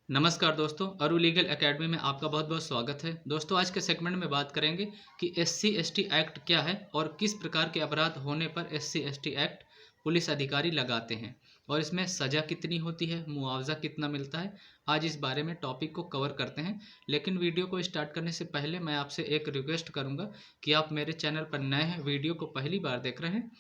नमस्कार दोस्तों, अरु लीगल एकेडमी में आपका बहुत बहुत स्वागत है। दोस्तों, आज के सेगमेंट में बात करेंगे कि SC/ST एक्ट क्या है और किस प्रकार के अपराध होने पर SC/ST एक्ट पुलिस अधिकारी लगाते हैं और इसमें सज़ा कितनी होती है, मुआवजा कितना मिलता है। आज इस बारे में टॉपिक को कवर करते हैं। लेकिन वीडियो को स्टार्ट करने से पहले मैं आपसे एक रिक्वेस्ट करूंगा कि आप मेरे चैनल पर नए हैं, वीडियो को पहली बार देख रहे हैं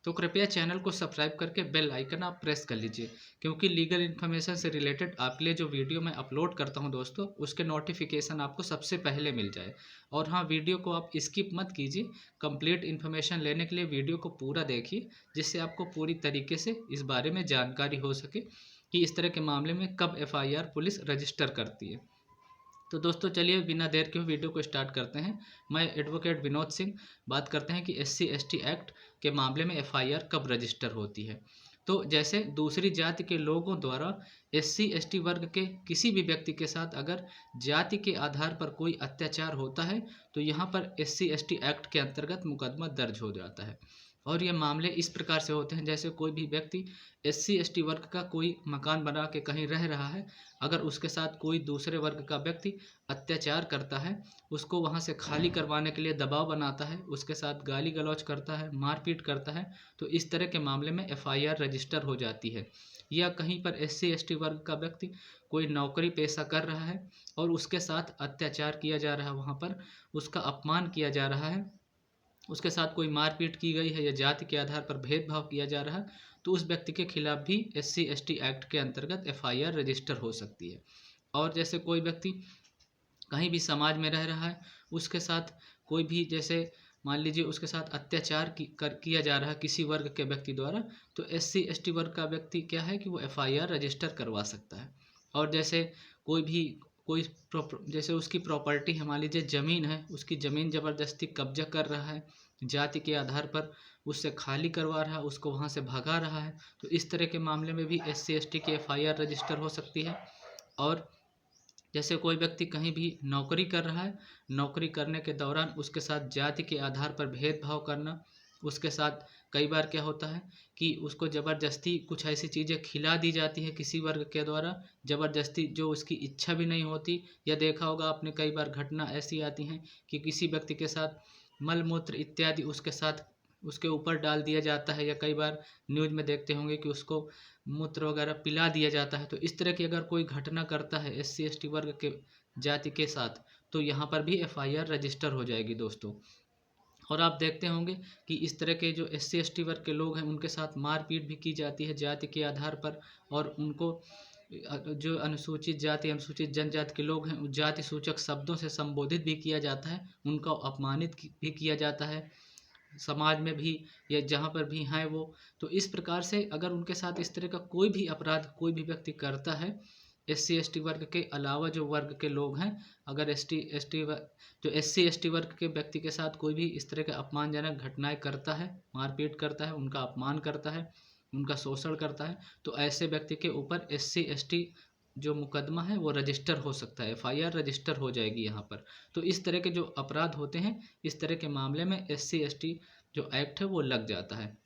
तो कृपया चैनल को सब्सक्राइब करके बेल आइकन आप प्रेस कर लीजिए, क्योंकि लीगल इन्फॉर्मेशन से रिलेटेड आपके लिए जो वीडियो मैं अपलोड करता हूं दोस्तों, उसके नोटिफिकेशन आपको सबसे पहले मिल जाए। और हाँ, वीडियो को आप स्किप मत कीजिए। कंप्लीट इन्फॉर्मेशन लेने के लिए वीडियो को पूरा देखिए, जिससे आपको पूरी तरीके से इस बारे में जानकारी हो सके कि इस तरह के मामले में कब FIR पुलिस रजिस्टर करती है। तो दोस्तों, चलिए बिना देर के वीडियो को स्टार्ट करते हैं। मैं एडवोकेट विनोद सिंह बात करते हैं कि SC/ST एक्ट के मामले में FIR कब रजिस्टर होती है। तो जैसे दूसरी जाति के लोगों द्वारा SC/ST वर्ग के किसी भी व्यक्ति के साथ अगर जाति के आधार पर कोई अत्याचार होता है तो यहाँ पर SC/ST एक्ट के अंतर्गत मुकदमा दर्ज हो जाता है। और ये मामले इस प्रकार से होते हैं, जैसे कोई भी व्यक्ति SC/ST वर्ग का कोई मकान बना के कहीं रह रहा है, अगर उसके साथ कोई दूसरे वर्ग का व्यक्ति अत्याचार करता है, उसको वहाँ से खाली करवाने के लिए दबाव बनाता है, उसके साथ गाली गलौज करता है, मारपीट करता है, तो इस तरह के मामले में FIR रजिस्टर हो जाती है। या कहीं पर SC/ST वर्ग का व्यक्ति कोई नौकरी पेशा कर रहा है और उसके साथ अत्याचार किया जा रहा है, वहाँ पर उसका अपमान किया जा रहा है, उसके साथ कोई मारपीट की गई है या जाति के आधार पर भेदभाव किया जा रहा है, तो उस व्यक्ति के खिलाफ भी SC/ST एक्ट के अंतर्गत FIR रजिस्टर हो सकती है। और जैसे कोई व्यक्ति कहीं भी समाज में रह रहा है, उसके साथ कोई भी, जैसे मान लीजिए उसके साथ अत्याचार किया जा रहा है किसी वर्ग के व्यक्ति द्वारा, तो SC/ST वर्ग का व्यक्ति क्या है कि वो FIR रजिस्टर करवा सकता है। और जैसे कोई भी कोई जैसे उसकी प्रॉपर्टी है, मान लीजिए ज़मीन है, उसकी ज़मीन ज़बरदस्ती कब्जा कर रहा है, जाति के आधार पर उससे खाली करवा रहा है, उसको वहाँ से भगा रहा है, तो इस तरह के मामले में भी SC/ST की FIR रजिस्टर हो सकती है। और जैसे कोई व्यक्ति कहीं भी नौकरी कर रहा है, नौकरी करने के दौरान उसके साथ जाति के आधार पर भेदभाव करना, उसके साथ कई बार क्या होता है कि उसको ज़बरदस्ती कुछ ऐसी चीज़ें खिला दी जाती है किसी वर्ग के द्वारा, ज़बरदस्ती, जो उसकी इच्छा भी नहीं होती। या देखा होगा आपने, कई बार घटना ऐसी आती हैं कि किसी व्यक्ति के साथ मल मूत्र इत्यादि उसके साथ उसके ऊपर डाल दिया जाता है, या कई बार न्यूज़ में देखते होंगे कि उसको मूत्र वगैरह पिला दिया जाता है। तो इस तरह की अगर कोई घटना करता है SC/ST वर्ग के जाति के साथ, तो यहाँ पर भी FIR रजिस्टर हो जाएगी दोस्तों। और आप देखते होंगे कि इस तरह के जो SC/ST वर्ग के लोग हैं, उनके साथ मारपीट भी की जाती है जाति के आधार पर, और उनको जो अनुसूचित जाति अनुसूचित जनजाति के लोग हैं, उस जाति सूचक शब्दों से संबोधित भी किया जाता है, उनको अपमानित भी किया जाता है समाज में भी, या जहाँ पर भी हैं वो। तो इस प्रकार से अगर उनके साथ इस तरह का कोई भी अपराध कोई भी व्यक्ति करता है, SC/ST वर्ग के अलावा जो वर्ग के लोग हैं, अगर जो SC/ST वर्ग के व्यक्ति के साथ कोई भी इस तरह के अपमानजनक घटनाएं करता है, मारपीट करता है, उनका अपमान करता है, उनका शोषण करता है, तो ऐसे व्यक्ति के ऊपर SC/ST जो मुकदमा है वो रजिस्टर हो सकता है, FIR रजिस्टर हो जाएगी यहाँ पर। तो इस तरह के जो अपराध होते हैं, इस तरह के मामले में SC/ST जो एक्ट है वो लग जाता है।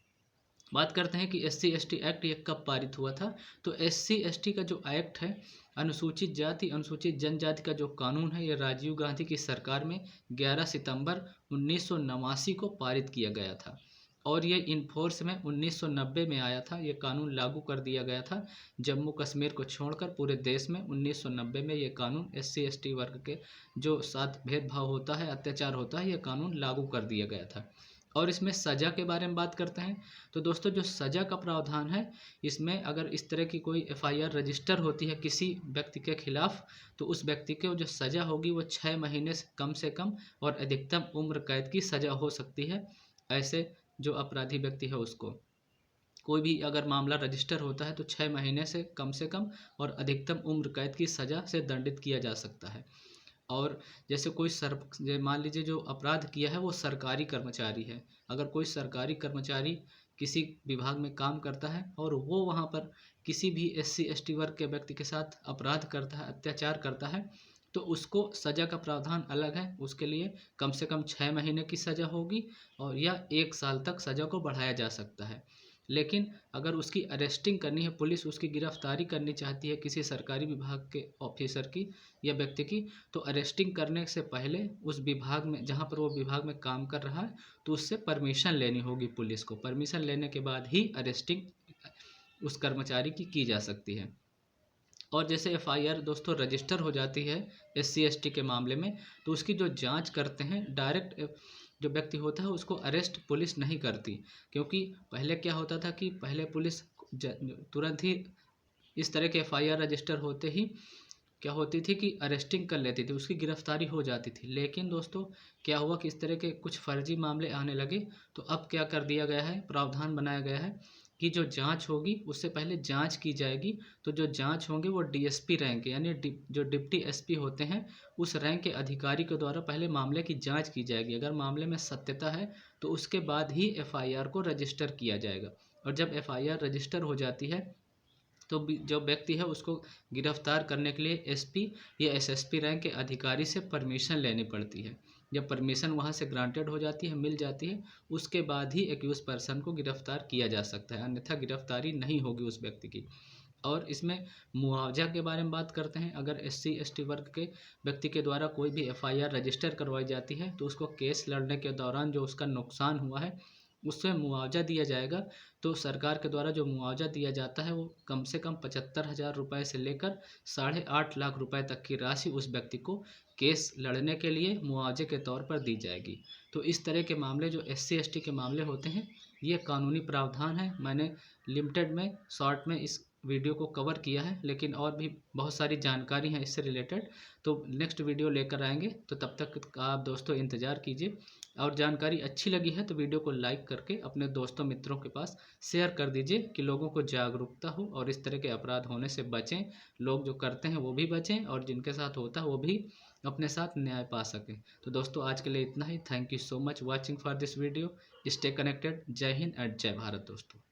बात करते हैं कि SC/ST एक्ट ये कब पारित हुआ था। तो SC/ST का जो एक्ट है, अनुसूचित जाति अनुसूचित जनजाति का जो कानून है, ये राजीव गांधी की सरकार में 11 सितंबर 1989 को पारित किया गया था। और ये इनफोर्स में 1990 में आया था, ये कानून लागू कर दिया गया था जम्मू कश्मीर को छोड़कर पूरे देश में। 1990 में ये कानून SC/ST वर्ग के जो साथ भेदभाव होता है, अत्याचार होता है, ये कानून लागू कर दिया गया था। और इसमें सज़ा के बारे में बात करते हैं। तो दोस्तों, जो सज़ा का प्रावधान है, इसमें अगर इस तरह की कोई FIR रजिस्टर होती है किसी व्यक्ति के खिलाफ, तो उस व्यक्ति को जो सज़ा होगी वो 6 महीने से कम और अधिकतम उम्र कैद की सज़ा हो सकती है। ऐसे जो अपराधी व्यक्ति है उसको, कोई भी अगर मामला रजिस्टर होता है तो 6 महीने से कम और अधिकतम उम्र कैद की सज़ा से दंडित किया जा सकता है। और जैसे कोई मान लीजिए जो अपराध किया है वो सरकारी कर्मचारी है, अगर कोई सरकारी कर्मचारी किसी विभाग में काम करता है और वो वहाँ पर किसी भी SC/ST वर्ग के व्यक्ति के साथ अपराध करता है, अत्याचार करता है, तो उसको सज़ा का प्रावधान अलग है। उसके लिए कम से कम 6 महीने की सज़ा होगी और या 1 साल तक सज़ा को बढ़ाया जा सकता है। लेकिन अगर उसकी अरेस्टिंग करनी है, पुलिस उसकी गिरफ्तारी करनी चाहती है किसी सरकारी विभाग के ऑफिसर की या व्यक्ति की, तो अरेस्टिंग करने से पहले उस विभाग में, जहाँ पर वो विभाग में काम कर रहा है, तो उससे परमिशन लेनी होगी पुलिस को। परमिशन लेने के बाद ही अरेस्टिंग उस कर्मचारी की जा सकती है। और जैसे एफआईआर दोस्तों रजिस्टर हो जाती है एससी एसटी के मामले में, तो उसकी जो जांच करते हैं, डायरेक्ट जो व्यक्ति होता है उसको अरेस्ट पुलिस नहीं करती। क्योंकि पहले क्या होता था कि पहले पुलिस तुरंत ही इस तरह के एफआईआर रजिस्टर होते ही क्या होती थी कि अरेस्टिंग कर लेती थी, उसकी गिरफ्तारी हो जाती थी। लेकिन दोस्तों क्या हुआ कि इस तरह के कुछ फर्जी मामले आने लगे, तो अब क्या कर दिया गया है, प्रावधान बनाया गया है कि जो जांच होगी उससे पहले जांच की जाएगी। तो जो जांच होंगे वो डीएसपी रैंक यानी जो डिप्टी एसपी होते हैं उस रैंक के अधिकारी के द्वारा पहले मामले की जांच की जाएगी। अगर मामले में सत्यता है तो उसके बाद ही एफआईआर को रजिस्टर किया जाएगा। और जब एफआईआर रजिस्टर हो जाती है तो जो व्यक्ति है उसको गिरफ्तार करने के लिए एसपी या एसएसपी रैंक के अधिकारी से परमिशन लेनी पड़ती है। जब परमिशन वहाँ से ग्रांटेड हो जाती है, मिल जाती है, उसके बाद ही एक्यूज पर्सन को गिरफ्तार किया जा सकता है, अन्यथा गिरफ्तारी नहीं होगी उस व्यक्ति की। और इसमें मुआवजा के बारे में बात करते हैं। अगर एससी एसटी वर्ग के व्यक्ति के द्वारा कोई भी एफआईआर रजिस्टर करवाई जाती है तो उसको केस लड़ने के दौरान जो उसका नुकसान हुआ है उससे मुआवजा दिया जाएगा। तो सरकार के द्वारा जो मुआवजा दिया जाता है वो कम से कम 75,000 रुपये से लेकर 8.5 लाख रुपए तक की राशि उस व्यक्ति को केस लड़ने के लिए मुआवजे के तौर पर दी जाएगी। तो इस तरह के मामले जो एससी एसटी के मामले होते हैं, ये कानूनी प्रावधान है। मैंने लिमिटेड में शॉर्ट में इस वीडियो को कवर किया है, लेकिन और भी बहुत सारी जानकारी है इससे रिलेटेड, तो नेक्स्ट वीडियो लेकर आएंगे। तो तब तक आप दोस्तों इंतज़ार कीजिए। और जानकारी अच्छी लगी है तो वीडियो को लाइक करके अपने दोस्तों मित्रों के पास शेयर कर दीजिए कि लोगों को जागरूकता हो और इस तरह के अपराध होने से बचें। लोग जो करते हैं वो भी बचें और जिनके साथ होता है वो भी अपने साथ न्याय पा सकें। तो दोस्तों आज के लिए इतना ही। Thank you so much watching for this video. Stay connected. जय हिंद एंड जय भारत दोस्तों।